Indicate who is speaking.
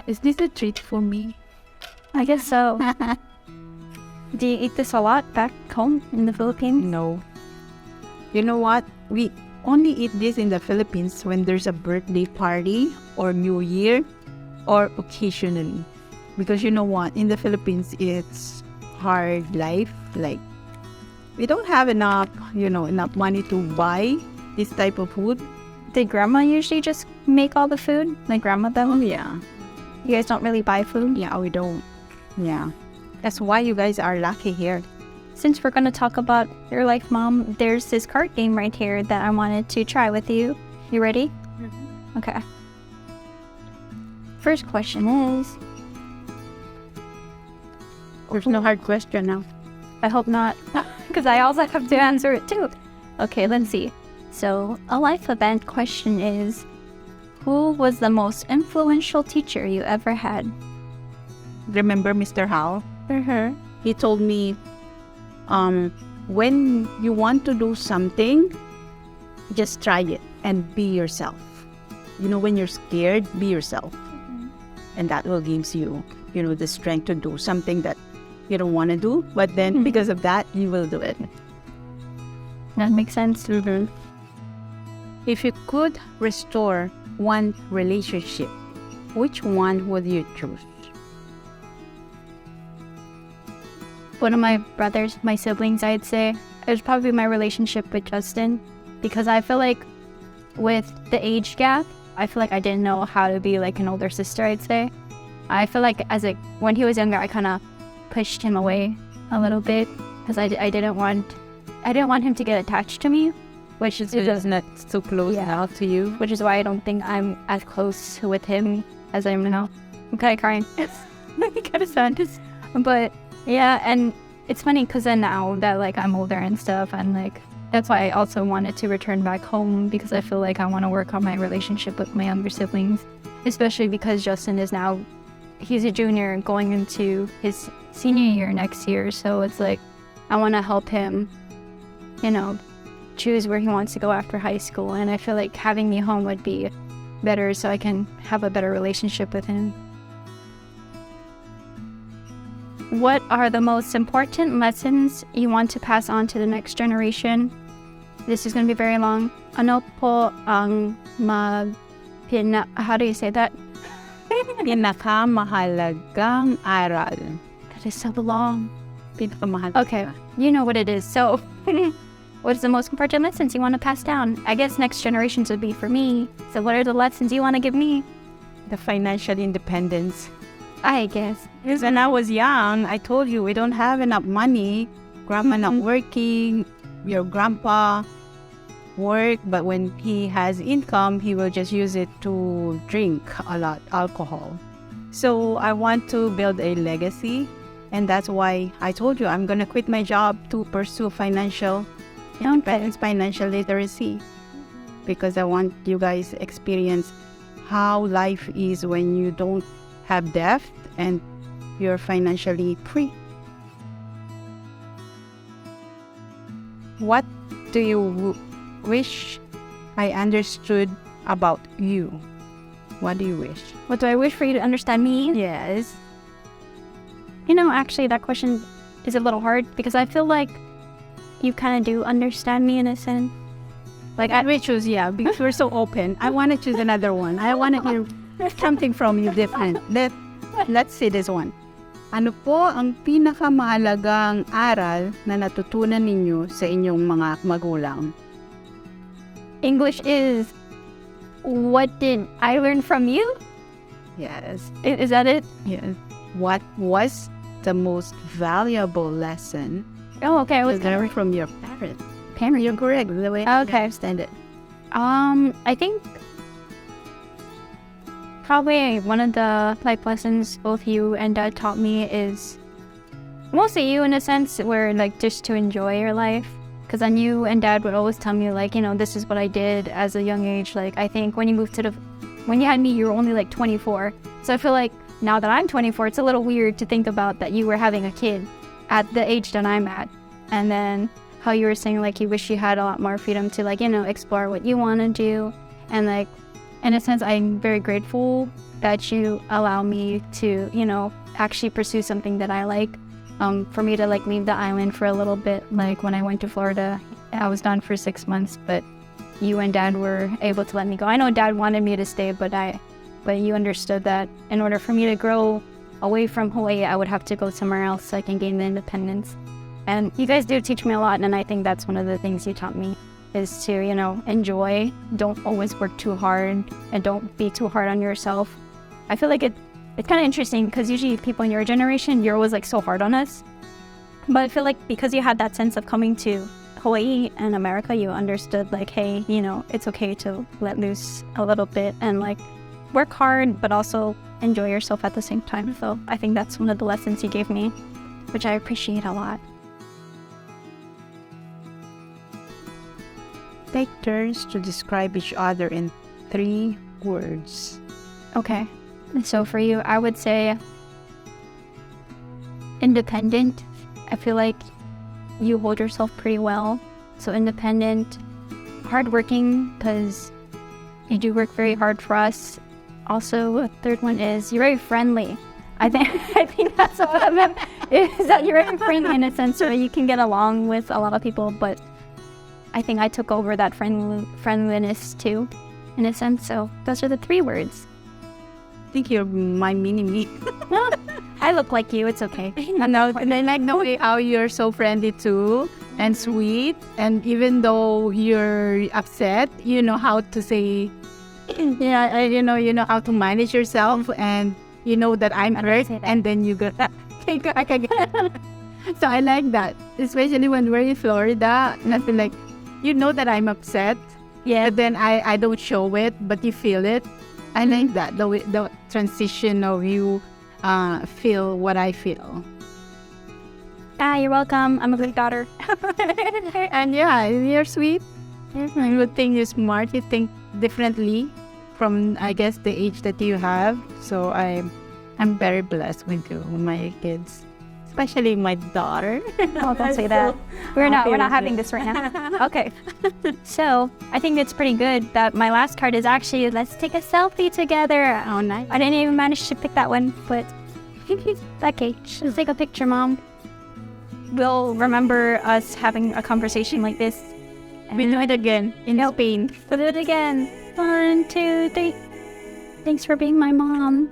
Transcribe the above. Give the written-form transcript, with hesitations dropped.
Speaker 1: Is this a treat for me?
Speaker 2: I guess so. Do you eat this a lot back home in the Philippines?
Speaker 1: No. You know what? We only eat this in the Philippines when there's a birthday party or New Year or occasionally. Because you know what? In the Philippines, it's hard life. Like, we don't have enough money to buy this type of food.
Speaker 2: Did grandma usually just make all the food? Like grandma though?
Speaker 1: Yeah.
Speaker 2: You guys don't really buy food?
Speaker 1: Yeah, we don't. Yeah. That's why you guys are lucky here.
Speaker 2: Since we're going to talk about your life, Mom, there's this card game right here that I wanted to try with you. You ready? Mm-hmm. Okay. First question is...
Speaker 1: There's no hard question now.
Speaker 2: I hope not, because I also have to answer it too. Okay, let's see. So, a life event question is, who was the most influential teacher you ever had?
Speaker 1: Remember Mr. Hal?
Speaker 2: Mm-hmm.
Speaker 1: He told me, when you want to do something, just try it and be yourself. When you're scared, be yourself. Mm-hmm. And that will give you, the strength to do something that you don't want to do. But then, because of that, you will do it.
Speaker 2: That makes sense.
Speaker 1: Mm-hmm. If you could restore one relationship, which one would you choose?
Speaker 2: One of my brothers, my siblings, I'd say, it was probably my relationship with Justin, because I feel like with the age gap, I feel like I didn't know how to be like an older sister, I'd say. I feel like when he was younger, I kind of pushed him away a little bit because I didn't want him to get attached to me, which is
Speaker 1: just not so close now to you.
Speaker 2: Which is why I don't think I'm as close with him as I am now. I'm kind of crying. Kind of sad. But yeah, and it's funny because then now that like I'm older and stuff, and like that's why I also wanted to return back home, because I feel like I want to work on my relationship with my younger siblings, especially because Justin is now, he's a junior going into his senior year next year. So it's like I want to help him, choose where he wants to go after high school. And I feel like having me home would be better so I can have a better relationship with him. What are the most important lessons you want to pass on to the next generation? This is going to be very long. Ano po ang how do you say that?
Speaker 1: Pinakamahalagang aral.
Speaker 2: That is so long.
Speaker 1: Pinakamahalaga.
Speaker 2: Okay, you know what it is. So, what is the most important lessons you want to pass down? I guess next generations would be for me. So what are the lessons you want to give me?
Speaker 1: The financial independence.
Speaker 2: I guess.
Speaker 1: Because when I was young, I told you we don't have enough money. Grandma not working. Your grandpa work, but when he has income, he will just use it to drink a lot, alcohol. So I want to build a legacy, and that's why I told you I'm gonna quit my job to pursue financial independence, financial literacy, because I want you guys to experience how life is when you don't have debt and you're financially free. What do you wish I understood about you? What do you wish?
Speaker 2: What do I wish for you to understand me?
Speaker 1: Yes.
Speaker 2: Actually, that question is a little hard because I feel like you kind of do understand me in a sense.
Speaker 1: Like, we choose, because we're so open. I want to choose another one. I want to hear something from you different. Let's see this one. Ano po ang pinakamahalagang aral na natutunan ninyo sa inyong mga magulang?
Speaker 2: English is, what did I learn from you?
Speaker 1: Yes.
Speaker 2: Is that it?
Speaker 1: Yes. What was the most valuable lesson
Speaker 2: Oh, okay.
Speaker 1: you learned from your parents?
Speaker 2: Parents.
Speaker 1: You're correct, the way I understand it.
Speaker 2: I think probably one of the life lessons both you and Dad taught me is mostly you in a sense, where like just to enjoy your life. Because then you and Dad would always tell me like, this is what I did as a young age. Like I think when you had me, you were only like 24. So I feel like now that I'm 24, it's a little weird to think about that you were having a kid at the age that I'm at. And then how you were saying like you wish you had a lot more freedom to like, explore what you want to do. And like, in a sense, I'm very grateful that you allow me to, actually pursue something that I like. For me to like leave the island for a little bit, like when I went to Florida, I was gone for 6 months, but you and Dad were able to let me go. I know Dad wanted me to stay, but you understood that in order for me to grow away from Hawaii, I would have to go somewhere else so I can gain the independence. And you guys do teach me a lot, and I think that's one of the things you taught me is to, enjoy. Don't always work too hard, and don't be too hard on yourself. I feel like it's kind of interesting because usually people in your generation, you're always like so hard on us. But I feel like because you had that sense of coming to Hawaii and America, you understood like, hey, it's okay to let loose a little bit and like work hard, but also enjoy yourself at the same time. So I think that's one of the lessons you gave me, which I appreciate a lot.
Speaker 1: Take turns to describe each other in 3 words.
Speaker 2: Okay. So for you, I would say independent. I feel like you hold yourself pretty well. So independent, hardworking, because you do work very hard for us. Also, a third one is you're very friendly. I think that's what I meant, is that you're very friendly in a sense where you can get along with a lot of people, but I think I took over that friendliness too, in a sense. So those are the 3 words.
Speaker 1: I think you're my mini-me.
Speaker 2: I look like you, it's okay.
Speaker 1: And I like the way how you're so friendly too and sweet. And even though you're upset, you know how to say, you know how to manage yourself, and you know that I'm hurt, and then you go, okay, I can get it. So I like that, especially when we're in Florida. And I feel like, you know that I'm upset, but then I don't show it, but you feel it. I like that, the transition of you feel what I feel.
Speaker 2: You're welcome. I'm a good daughter.
Speaker 1: And yeah, you're sweet. I would think you're smart. You think differently from, I guess, the age that you have. So I'm very blessed with you, my kids, especially my daughter.
Speaker 2: Oh, don't say that. We're not having this right now. Okay. So I think it's pretty good that my last card is actually let's take a selfie together.
Speaker 1: Oh, nice.
Speaker 2: I didn't even manage to pick that one, but okay, let's take a picture, Mom. We'll remember us having a conversation like this.
Speaker 1: We'll do it again in Spain.
Speaker 2: We'll do it again. 1, 2, 3. Thanks for being my mom.